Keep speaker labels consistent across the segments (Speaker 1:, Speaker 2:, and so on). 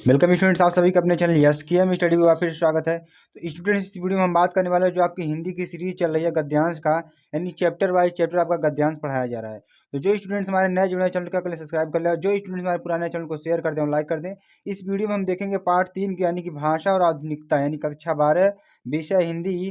Speaker 1: Welcome students, आप सभी का अपने चैनल यस किया में स्टडी में फिर स्वागत है। तो स्टूडेंट्स, इस वीडियो में हम बात करने वाले हैं जो आपकी हिंदी की सीरीज चल रही है गद्यांश का, यानी चैप्टर वाइज चैप्टर आपका गद्यांश पढ़ाया जा रहा है। तो जो स्टूडेंट्स हमारे नए जुड़े चैनल का पहले सब्सक्राइब कर ले, जो स्टूडेंट्स हमारे पुराने चैनल को शेयर कर दें और लाइक कर दें। इस वीडियो में हम देखेंगे पार्ट 3 यानी कि भाषा और आधुनिकता, यानी कक्षा 12 विषय हिंदी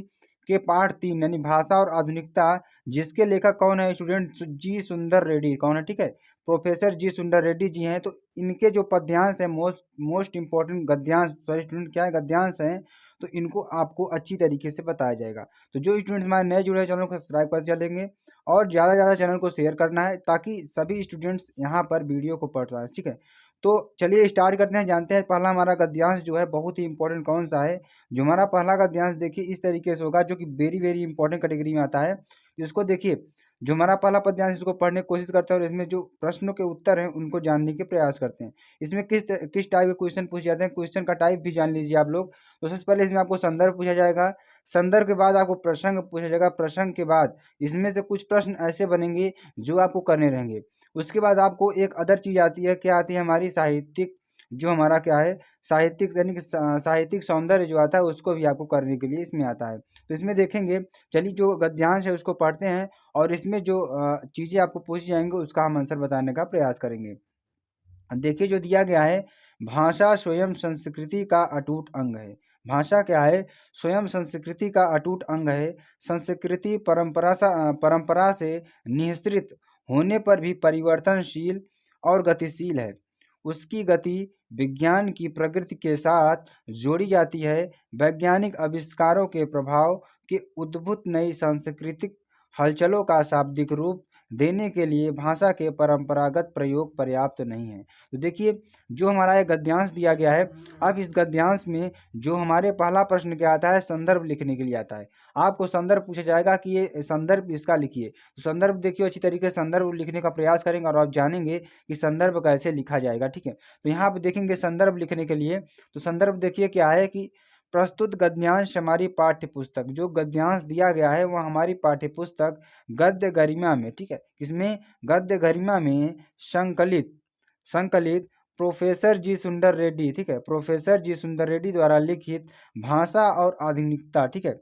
Speaker 1: के पार्ट 3 यानी भाषा और आधुनिकता, जिसके लेखक कौन है स्टूडेंट? जी सुंदर रेड्डी। कौन है? ठीक है, प्रोफेसर जी सुंदर रेड्डी जी हैं। तो इनके जो पद्यांश है, मोस्ट इंपॉर्टेंट गद्यांश, सॉरी स्टूडेंट क्या है, गद्यांश हैं, तो इनको आपको अच्छी तरीके से बताया जाएगा। तो जो स्टूडेंट्स हमारे नए जुड़े चैनल को सब्सक्राइब कर चलेंगे और ज़्यादा से ज़्यादा चैनल को शेयर करना है ताकि सभी स्टूडेंट्स यहाँ पर वीडियो को पढ़ पाए। ठीक है, तो चलिए स्टार्ट करते हैं। जानते हैं पहला हमारा गद्यांश जो है बहुत ही इंपॉर्टेंट कौन सा है। जो हमारा पहला गद्यांश देखिए इस तरीके से होगा, जो कि वेरी वेरी इंपॉर्टेंट कैटेगरी में आता है। इसको देखिए, जो हमारा पहला पद्यांश, इसको पढ़ने की कोशिश करते हैं और इसमें जो प्रश्नों के उत्तर हैं उनको जानने के प्रयास करते हैं। इसमें किस टाइप के क्वेश्चन पूछे जाते हैं, क्वेश्चन का टाइप भी जान लीजिए आप लोग। तो सबसे पहले इसमें आपको संदर्भ पूछा जाएगा, संदर्भ के बाद आपको प्रसंग पूछा जाएगा, प्रसंग के बाद इसमें से कुछ प्रश्न ऐसे बनेंगे जो आपको करने रहेंगे। उसके बाद आपको एक अदर चीज आती है, क्या आती है हमारी साहित्यिक, जो हमारा क्या है साहित्यिक, यानी कि साहित्यिक सौंदर्य जो आता है उसको भी आपको करने के लिए इसमें आता है। तो इसमें देखेंगे, चलिए जो गद्यांश है उसको पढ़ते हैं और इसमें जो चीज़ें आपको पूछी जाएंगी उसका हम आंसर बताने का प्रयास करेंगे। देखिए जो दिया गया है, भाषा स्वयं संस्कृति का अटूट अंग है। भाषा क्या है? स्वयं संस्कृति का अटूट अंग है। संस्कृति परंपरा से निःसृत होने पर भी परिवर्तनशील और गतिशील है। उसकी गति विज्ञान की प्रगति के साथ जोड़ी जाती है। वैज्ञानिक आविष्कारों के प्रभाव के उद्भूत नई सांस्कृतिक हलचलों का शाब्दिक रूप देने के लिए भाषा के परंपरागत प्रयोग पर्याप्त नहीं है। तो देखिए जो हमारा ये गद्यांश दिया गया है, अब इस गद्यांश में जो हमारे पहला प्रश्न क्या आता है, संदर्भ लिखने के लिए आता है। आपको संदर्भ पूछा जाएगा कि ये संदर्भ इसका लिखिए। तो संदर्भ देखिए, अच्छी तरीके से संदर्भ लिखने का प्रयास करेंगे और आप जानेंगे कि संदर्भ कैसे लिखा जाएगा। ठीक है, तो यहाँ पे देखेंगे संदर्भ लिखने के लिए, तो संदर्भ देखिए क्या है कि प्रस्तुत गद्यांश हमारी पाठ्य पुस्तक, जो गद्यांश दिया गया है वह हमारी पाठ्य पुस्तक गद्य गरिमा में, ठीक है, किसमें? गद्य गरिमा में संकलित संकलित प्रोफेसर जी सुंदर रेड्डी, ठीक है, प्रोफेसर जी सुंदर रेड्डी द्वारा लिखित भाषा और आधुनिकता, ठीक है,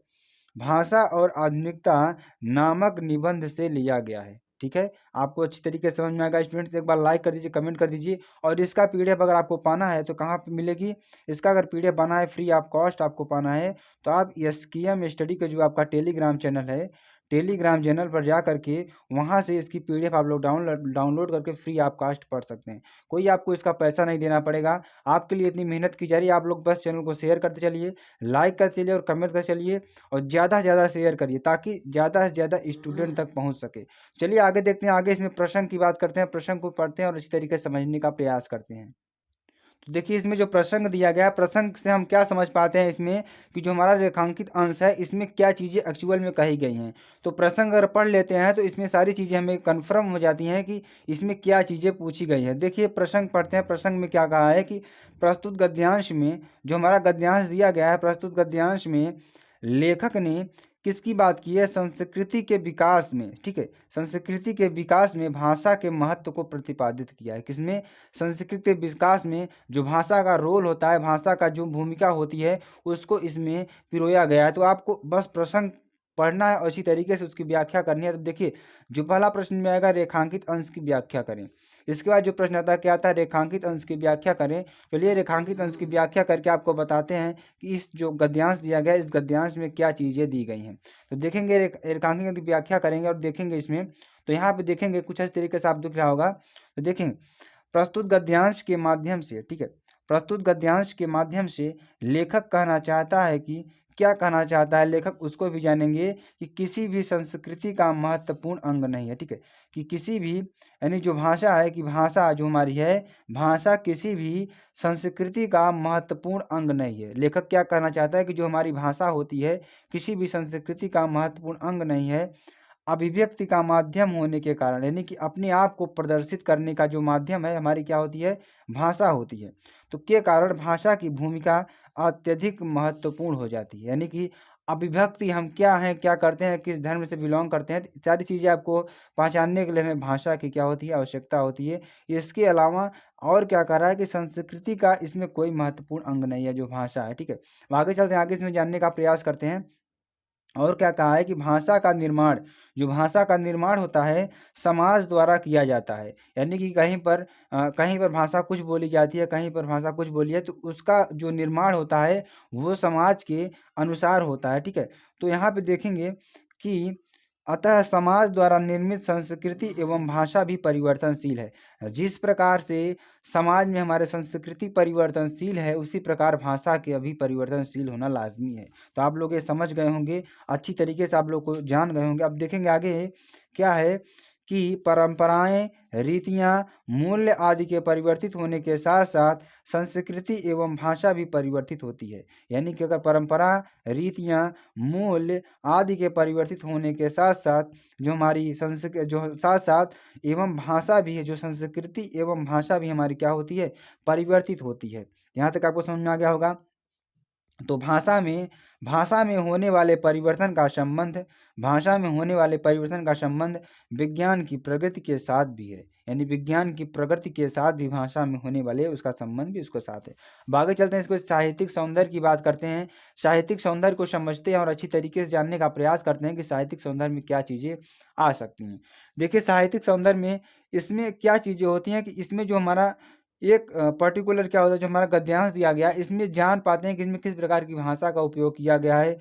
Speaker 1: भाषा और आधुनिकता नामक निबंध से लिया गया है। ठीक है, आपको अच्छी तरीके से समझ में आएगा स्टूडेंट्स। एक बार लाइक कर दीजिए, कमेंट कर दीजिए। और इसका पीडीएफ अगर आपको पाना है तो कहाँ पे मिलेगी? इसका अगर पीडीएफ पाना है, फ्री ऑफ कॉस्ट आपको पाना है, तो आप एसकेएम स्टडी का जो आपका टेलीग्राम चैनल है, टेलीग्राम चैनल पर जा करके वहाँ से इसकी पीडीएफ आप लोग डाउनलोड करके फ्री ऑफ कॉस्ट पढ़ सकते हैं। कोई आपको इसका पैसा नहीं देना पड़ेगा। आपके लिए इतनी मेहनत की जा रही है, आप लोग बस चैनल को शेयर करते चलिए, लाइक करते चलिए और कमेंट करते चलिए और ज़्यादा से ज़्यादा शेयर करिए ताकि ज़्यादा से ज़्यादा स्टूडेंट तक पहुँच सके। चलिए आगे देखते हैं, आगे इसमें प्रश्न की बात करते हैं, प्रश्न को पढ़ते हैं और अच्छी तरीके से समझने का प्रयास करते हैं। तो देखिए इसमें जो प्रसंग दिया गया है, प्रसंग से हम क्या समझ पाते हैं इसमें कि जो हमारा रेखांकित अंश है इसमें क्या चीज़ें एक्चुअल में कही गई हैं। तो प्रसंग अगर पढ़ लेते हैं तो इसमें सारी चीज़ें हमें कन्फर्म हो जाती हैं कि इसमें क्या चीज़ें पूछी गई हैं। देखिए प्रसंग पढ़ते हैं, प्रसंग में क्या कहा है कि प्रस्तुत गद्यांश में, जो हमारा गद्यांश दिया गया है, प्रस्तुत गद्यांश में लेखक ने किसकी बात की है? संस्कृति के विकास में, ठीक है, संस्कृति के विकास में भाषा के महत्व को प्रतिपादित किया है। किसमें? संस्कृति के विकास में जो भाषा का रोल होता है, भाषा का जो भूमिका होती है उसको इसमें पिरोया गया है। तो आपको बस प्रसंग पढ़ना है और अच्छी तरीके से उसकी व्याख्या करनी है। तो देखिए जो पहला प्रश्न में आएगा, रेखांकित अंश की व्याख्या करें। इसके बाद जो प्रश्न आता है, क्या आता है? रेखांकित अंश की व्याख्या करें। चलिए रेखांकित अंश की व्याख्या करके आपको बताते हैं कि इस जो गद्यांश दिया गया है, इस गद्यांश में क्या चीज़ें दी गई हैं। तो देखेंगे रेखांकित अंश की व्याख्या करेंगे और देखेंगे इसमें, तो यहाँ पे देखेंगे कुछ इस तरीके से आप दिख रहा होगा। तो देखेंगे प्रस्तुत गद्यांश के माध्यम से, ठीक है, प्रस्तुत गद्यांश के माध्यम से लेखक कहना चाहता है कि, क्या कहना चाहता है लेखक उसको भी जानेंगे कि किसी भी संस्कृति का महत्वपूर्ण अंग नहीं है। ठीक है, कि किसी भी, यानी जो भाषा है, कि भाषा जो हमारी है, भाषा किसी भी संस्कृति का महत्वपूर्ण अंग नहीं है। लेखक क्या कहना चाहता है कि जो हमारी भाषा होती है किसी भी संस्कृति का महत्वपूर्ण अंग नहीं है। अभिव्यक्ति का माध्यम होने के कारण, यानी कि अपने आप को प्रदर्शित करने का जो माध्यम है हमारी क्या होती है? भाषा होती है। तो के कारण भाषा की भूमिका अत्यधिक महत्वपूर्ण हो जाती है। यानी कि अभिव्यक्ति, हम क्या हैं, क्या करते हैं, किस धर्म से बिलोंग करते हैं, सारी चीज़ें आपको पहचानने के लिए हमें भाषा की क्या होती है? आवश्यकता होती है। इसके अलावा और क्या कह रहा है कि संस्कृति का इसमें कोई महत्वपूर्ण अंग नहीं है जो भाषा है, ठीक है। अब आगे चलते हैं, आगे इसमें जानने का प्रयास करते हैं। और क्या कहा है कि भाषा का निर्माण, जो भाषा का निर्माण होता है समाज द्वारा किया जाता है। यानी कि कहीं पर भाषा कुछ बोली जाती है, कहीं पर भाषा कुछ बोली है, तो उसका जो निर्माण होता है वो समाज के अनुसार होता है, ठीक है। तो यहाँ पे देखेंगे कि अतः समाज द्वारा निर्मित संस्कृति एवं भाषा भी परिवर्तनशील है। जिस प्रकार से समाज में हमारे संस्कृति परिवर्तनशील है, उसी प्रकार भाषा के भी परिवर्तनशील होना लाजमी है। तो आप लोग ये समझ गए होंगे, अच्छी तरीके से आप लोग को जान गए होंगे। अब देखेंगे आगे क्या है कि परंपराएं, रीतियां, मूल्य आदि के परिवर्तित होने के साथ साथ संस्कृति एवं भाषा भी परिवर्तित होती है। यानी कि अगर परंपरा, रीतियां, मूल्य आदि के परिवर्तित होने के साथ साथ जो हमारी संस्कृति जो साथ साथ एवं भाषा भी है, जो संस्कृति एवं भाषा भी हमारी क्या होती है, परिवर्तित होती है। यहाँ तक आपको समझ में आ गया होगा। तो भाषा में होने वाले परिवर्तन का संबंध विज्ञान की प्रगति के साथ भी है। यानी विज्ञान की प्रगति के साथ भी भाषा में होने वाले उसका संबंध भी उसके साथ है। अब आगे चलते हैं, इसको साहित्यिक सौंदर्य की बात करते हैं। साहित्यिक सौंदर्य को समझते हैं और अच्छी तरीके से जानने का प्रयास करते हैं कि साहित्यिक सौंदर्य में क्या चीज़ें आ सकती हैं। देखिए साहित्यिक सौंदर्य में इसमें क्या चीज़ें होती हैं कि इसमें जो हमारा एक पर्टिकुलर क्या होता है, जो हमारा गद्यांश दिया गया है, इसमें जान पाते हैं कि इसमें किस प्रकार की भाषा का उपयोग किया गया है,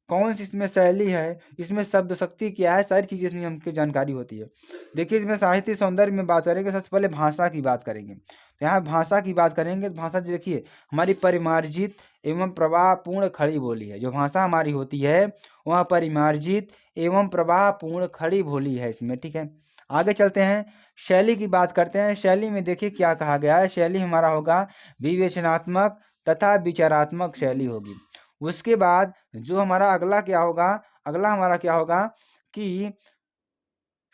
Speaker 1: कौन सी इसमें शैली है, इसमें शब्द शक्ति क्या है, सारी चीज़ें इसमें हमको जानकारी होती है। देखिए इसमें साहित्य सौंदर्य में बात करेंगे, सबसे पहले भाषा की बात करेंगे। तो यहाँ भाषा की बात करेंगे तो भाषा देखिए हमारी परिमार्जित एवं प्रवाहपूर्ण खड़ी बोली है। जो भाषा हमारी होती है वह परिमार्जित एवं प्रवाहपूर्ण खड़ी बोली है इसमें, ठीक है। आगे चलते हैं, शैली की बात करते हैं। शैली में देखिए क्या कहा गया है, शैली हमारा होगा विवेचनात्मक तथा विचारात्मक शैली होगी। उसके बाद जो हमारा अगला हमारा क्या होगा कि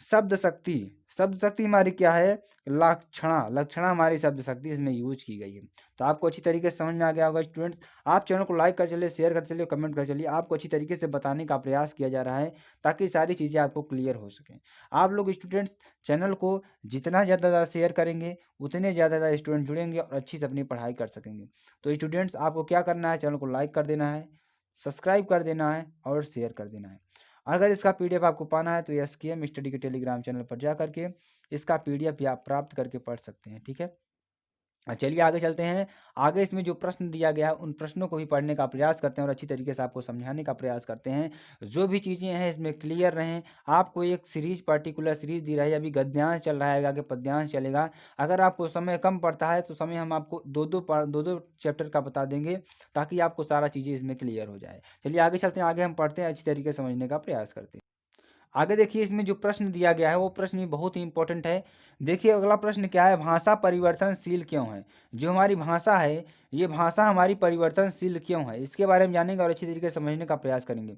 Speaker 1: शब्द शक्ति हमारी क्या है, लक्षणा हमारी शब्द शक्ति इसमें यूज की गई है। तो आपको अच्छी तरीके से समझ में आ गया होगा स्टूडेंट्स। आप चैनल को लाइक कर चलिए, शेयर कर चलिए, कमेंट कर चलिए। आपको अच्छी तरीके से बताने का प्रयास किया जा रहा है ताकि सारी चीज़ें आपको क्लियर हो सकें। आप लोग स्टूडेंट्स चैनल को जितना ज़्यादा शेयर करेंगे उतने ज़्यादा स्टूडेंट जुड़ेंगे और अच्छी से अपनी पढ़ाई कर सकेंगे। तो स्टूडेंट्स आपको क्या करना है, चैनल को लाइक कर देना है, सब्सक्राइब कर देना है और शेयर कर देना है। अगर इसका पीडीएफ आपको पाना है तो एसकेएम स्टडी के टेलीग्राम चैनल पर जा करके इसका पीडीएफ भी आप प्राप्त करके पढ़ सकते हैं, ठीक है। चलिए आगे चलते हैं। आगे इसमें जो प्रश्न दिया गया है उन प्रश्नों को भी पढ़ने का प्रयास करते हैं और अच्छी तरीके से आपको समझाने का प्रयास करते हैं। जो भी चीज़ें हैं इसमें क्लियर रहें। आपको एक पर्टिकुलर सीरीज दी रही है, अभी गद्यांश चल रहा है, आगे पद्यांश चलेगा। अगर आपको समय कम पड़ता है तो समय हम आपको दो दो चैप्टर का बता देंगे ताकि आपको सारा चीज़ें इसमें क्लियर हो जाए। चलिए आगे चलते हैं, आगे हम पढ़ते हैं, अच्छी तरीके से समझने का प्रयास करते हैं। आगे देखिए इसमें जो प्रश्न दिया गया है वो प्रश्न भी बहुत ही इंपॉर्टेंट है। देखिए अगला प्रश्न क्या है, भाषा परिवर्तनशील क्यों है। जो हमारी भाषा है ये भाषा हमारी परिवर्तनशील क्यों है, इसके बारे में जानेंगे और अच्छी तरीके से समझने का प्रयास करेंगे।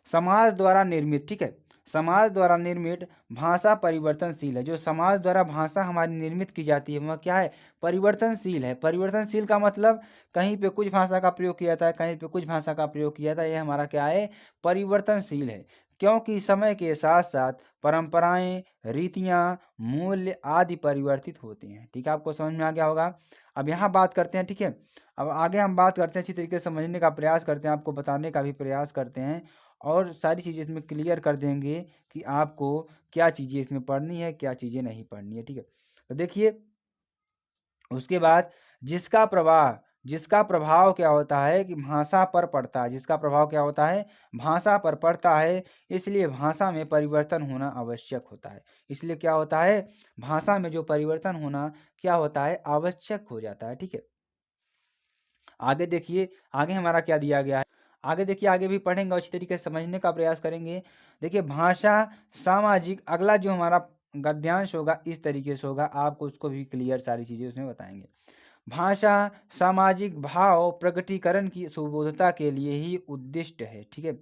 Speaker 1: समाज द्वारा निर्मित, ठीक है, समाज द्वारा निर्मित भाषा परिवर्तनशील है। जो समाज द्वारा भाषा हमारी निर्मित की जाती है वह क्या है, परिवर्तनशील है। परिवर्तनशील का मतलब कहीं पे कुछ भाषा का प्रयोग किया जाता है, कहीं पे कुछ भाषा का प्रयोग किया जाता है, यह हमारा क्या है, परिवर्तनशील है। क्योंकि समय के साथ साथ परंपराएं, रीतियां, मूल्य आदि परिवर्तित होते हैं, ठीक है। आपको समझ में आ गया होगा। अब यहाँ बात करते हैं, ठीक है। अब आगे हम बात करते हैं, अच्छी तरीके से समझने का प्रयास करते हैं, आपको बताने का भी प्रयास करते हैं और सारी चीज़ें इसमें क्लियर कर देंगे कि आपको क्या चीज़ें इसमें पढ़नी है, क्या चीज़ें नहीं पढ़नी है, ठीक है। तो देखिए उसके बाद जिसका प्रभाव क्या होता है कि भाषा पर पड़ता है, जिसका प्रभाव क्या होता है, भाषा पर पड़ता है, इसलिए भाषा में परिवर्तन होना आवश्यक होता है। इसलिए क्या होता है, भाषा में जो परिवर्तन होना क्या होता है, आवश्यक हो जाता है, ठीक है। आगे देखिए आगे हमारा क्या दिया गया है, आगे देखिए, आगे भी पढ़ेंगे अच्छी तरीके से समझने का प्रयास करेंगे। देखिए भाषा सामाजिक, अगला जो हमारा गद्यांश होगा इस तरीके से होगा, आपको उसको भी क्लियर सारी चीज़ें उसमें बताएंगे। भाषा सामाजिक भाव प्रकटीकरण की सुबोधता के लिए ही उद्दिष्ट है, ठीक है।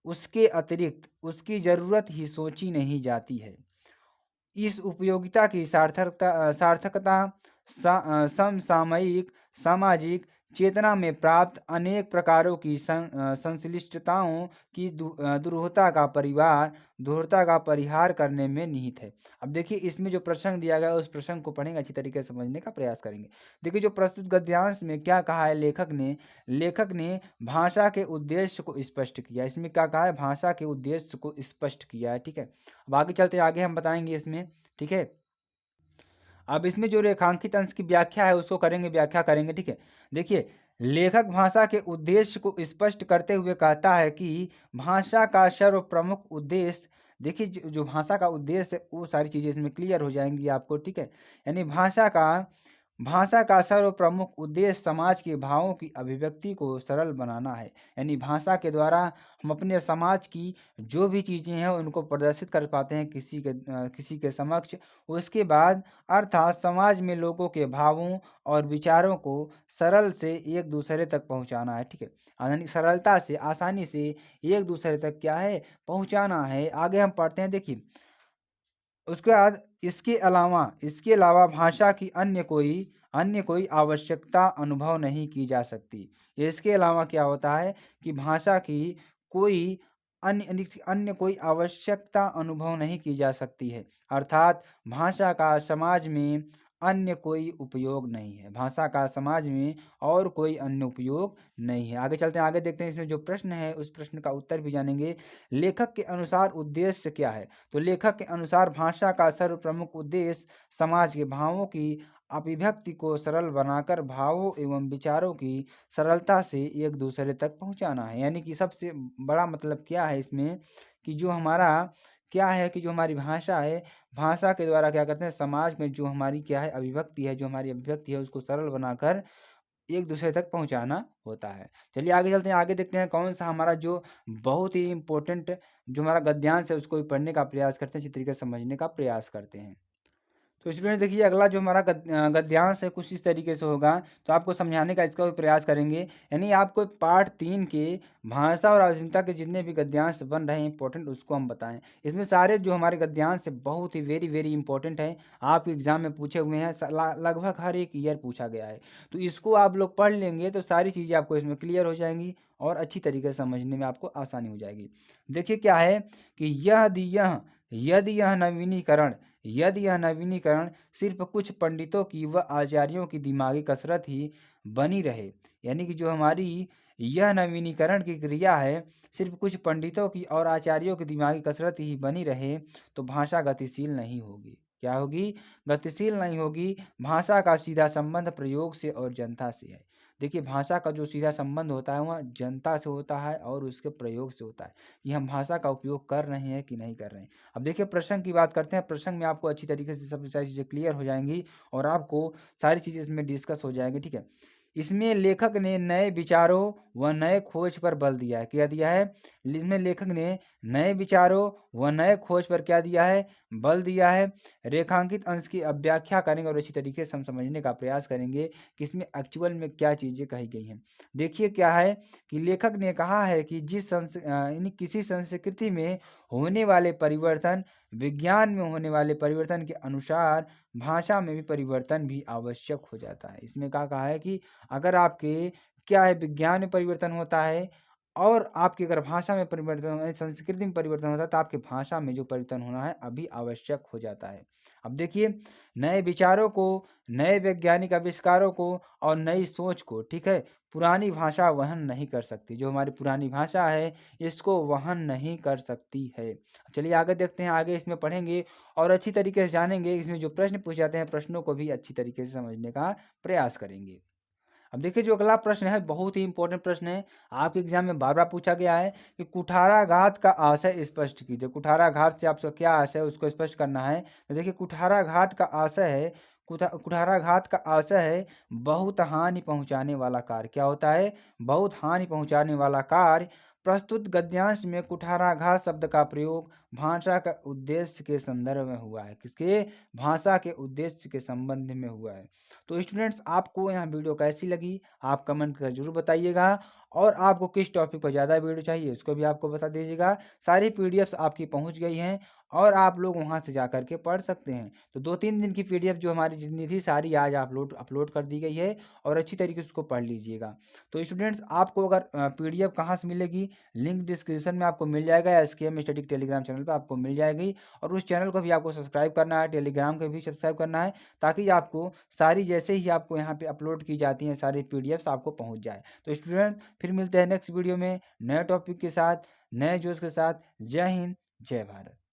Speaker 1: उसके अतिरिक्त उसकी जरूरत ही सोची नहीं जाती है। इस उपयोगिता की सार्थकता समसामयिक सामाजिक चेतना में प्राप्त अनेक प्रकारों की संश्लिष्टताओं की दूरता का परिहार करने में निहित है। अब देखिए इसमें जो प्रसंग दिया गया है उस प्रसंग को पढ़ेंगे, अच्छी तरीके से समझने का प्रयास करेंगे। देखिए जो प्रस्तुत गद्यांश में क्या कहा है लेखक ने भाषा के उद्देश्य को स्पष्ट किया। इसमें क्या कहा है, भाषा के उद्देश्य को स्पष्ट किया है। ठीक है, अब आगे चलते आगे हम बताएंगे इसमें। ठीक है, अब इसमें जो रेखांकित अंश की व्याख्या है उसको व्याख्या करेंगे। ठीक है, देखिए लेखक भाषा के उद्देश्य को स्पष्ट करते हुए कहता है कि भाषा का सर्व प्रमुख उद्देश्य, देखिए जो भाषा का उद्देश्य है वो सारी चीजें इसमें क्लियर हो जाएंगी आपको। ठीक है, यानी भाषा का सर्व प्रमुख उद्देश्य समाज के भावों की अभिव्यक्ति को सरल बनाना है। यानी भाषा के द्वारा हम अपने समाज की जो भी चीज़ें हैं उनको प्रदर्शित कर पाते हैं किसी के समक्ष। उसके बाद अर्थात समाज में लोगों के भावों और विचारों को सरल से एक दूसरे तक पहुंचाना है। ठीक है, यानी सरलता से आसानी से एक दूसरे तक क्या है, पहुंचाना है। आगे हम पढ़ते हैं, देखिए उसके बाद इसके अलावा भाषा की अन्य कोई आवश्यकता अनुभव नहीं की जा सकती। इसके अलावा क्या होता है कि भाषा की कोई अन्य कोई आवश्यकता अनुभव नहीं की जा सकती है, अर्थात भाषा का समाज में अन्य कोई उपयोग नहीं है। भाषा का समाज में और कोई अन्य उपयोग नहीं है। आगे चलते हैं, आगे देखते हैं इसमें जो प्रश्न है उस प्रश्न का उत्तर भी जानेंगे। लेखक के अनुसार उद्देश्य क्या है? तो लेखक के अनुसार भाषा का सर्व प्रमुख उद्देश्य समाज के भावों की अभिव्यक्ति को सरल बनाकर भावों एवं विचारों की सरलता से एक दूसरे तक पहुंचाना है। यानी कि सबसे बड़ा मतलब क्या है इसमें कि जो हमारा क्या है कि जो हमारी भाषा है, भाषा के द्वारा क्या करते हैं, समाज में जो हमारी क्या है अभिव्यक्ति है उसको सरल बनाकर एक दूसरे तक पहुंचाना होता है। चलिए आगे चलते हैं, आगे देखते हैं कौन सा हमारा जो बहुत ही इम्पोर्टेंट जो हमारा गद्यांश है उसको भी पढ़ने का प्रयास करते हैं, अच्छी तरीके से समझने का प्रयास करते हैं। तो स्टूडेंट देखिए अगला जो हमारा गद्यांश है कुछ इस तरीके से होगा, तो आपको समझाने का इसका भी प्रयास करेंगे। यानी आपको पार्ट 3 के भाषा और आधुनिकता के जितने भी गद्यांश बन रहे हैं इंपॉर्टेंट उसको हम बताएं। इसमें सारे जो हमारे गद्यांश है बहुत ही वेरी वेरी इंपॉर्टेंट है, आपके एग्जाम में पूछे हुए हैं, लगभग हर एक ईयर पूछा गया है। तो इसको आप लोग पढ़ लेंगे तो सारी चीज़ें आपको इसमें क्लियर हो जाएंगी और अच्छी तरीके से समझने में आपको आसानी हो जाएगी। देखिए क्या है कि यदि यह नवीनीकरण सिर्फ कुछ पंडितों की व आचार्यों की दिमागी कसरत ही बनी रहे, यानी कि जो हमारी यह नवीनीकरण की क्रिया है सिर्फ कुछ पंडितों की और आचार्यों की दिमागी कसरत ही बनी रहे, तो भाषा गतिशील नहीं होगी। क्या होगी? गतिशील नहीं होगी। भाषा का सीधा संबंध प्रयोग से और जनता से है। देखिए भाषा का जो सीधा संबंध होता है वह जनता से होता है और उसके प्रयोग से होता है कि हम भाषा का उपयोग कर रहे हैं कि नहीं कर रहे हैं। अब देखिए प्रसंग की बात करते हैं, प्रसंग में आपको अच्छी तरीके से सब सारी चीज़ें क्लियर हो जाएंगी और आपको सारी चीज़ें इसमें डिस्कस हो जाएंगी। ठीक है, इसमें लेखक ने नए विचारों व नए खोज पर बल दिया है। क्या दिया है? इसमें लेखक ने नए विचारों व नए खोज पर क्या दिया है? बल दिया है। रेखांकित अंश की अब व्याख्या करेंगे और अच्छी तरीके से हम समझने का प्रयास करेंगे कि इसमें एक्चुअल में क्या चीज़ें कही गई हैं। देखिए क्या है कि लेखक ने कहा है कि यानी किसी संस्कृति में होने वाले परिवर्तन, विज्ञान में होने वाले परिवर्तन के अनुसार भाषा में भी परिवर्तन भी आवश्यक हो जाता है। इसमें क्या कहा है कि अगर आपके क्या है विज्ञान में परिवर्तन होता है और आपकी अगर भाषा में परिवर्तन, संस्कृति में परिवर्तन होता है तो आपकी भाषा में जो परिवर्तन होना है अभी आवश्यक हो जाता है। अब देखिए नए विचारों को, नए वैज्ञानिक आविष्कारों को और नई सोच को, ठीक है, पुरानी भाषा वहन नहीं कर सकती। जो हमारी पुरानी भाषा है इसको वहन नहीं कर सकती है। चलिए आगे देखते हैं, आगे इसमें पढ़ेंगे और अच्छी तरीके से जानेंगे। इसमें जो प्रश्न पूछे जाते हैं प्रश्नों को भी अच्छी तरीके से समझने का प्रयास करेंगे। अब देखिए जो अगला प्रश्न है बहुत ही इंपॉर्टेंट प्रश्न है, आपके एग्जाम में बार बार पूछा गया है कि कुठाराघात का आशय स्पष्ट कीजिए। कुठाराघात से आपका क्या आशय है उसको स्पष्ट करना है। तो देखिए कुठाराघात का आशय है, कुठाराघात का आशय है बहुत हानि पहुंचाने वाला कार्य। क्या होता है? बहुत हानि पहुंचाने वाला कार्य। प्रस्तुत गद्यांश में कुठाराघात शब्द का प्रयोग भाषा का उद्देश्य के संदर्भ में हुआ है। किसके? भाषा के उद्देश्य के संबंध में हुआ है। तो स्टूडेंट्स आपको यहाँ वीडियो कैसी लगी आप कमेंट कर जरूर बताइएगा और आपको किस टॉपिक पर ज़्यादा वीडियो चाहिए उसको भी आपको बता दीजिएगा। सारी पीडीएफ्स आपकी पहुंच गई हैं और आप लोग वहां से जा करके पढ़ सकते हैं। तो 2-3 दिन की पीडीएफ जो हमारी जितनी थी सारी आज अपलोड अपलोड कर दी गई है और अच्छी तरीके से उसको पढ़ लीजिएगा। तो स्टूडेंट्स आपको अगर पीडीएफ कहाँ से मिलेगी, लिंक डिस्क्रिप्शन में आपको मिल जाएगा, एसकेएम स्टडी टेलीग्राम चैनल पर आपको मिल जाएगी। और उस चैनल को भी आपको सब्सक्राइब करना है, टेलीग्राम को भी सब्सक्राइब करना है, ताकि आपको सारी जैसे ही आपको यहाँ पे अपलोड की जाती हैं सारी पीडीएफ्स आपको पहुँच जाए। तो स्टूडेंट फिर मिलते हैं नेक्स्ट वीडियो में नए टॉपिक के साथ, नए जोश के साथ। जय हिंद, जय भारत।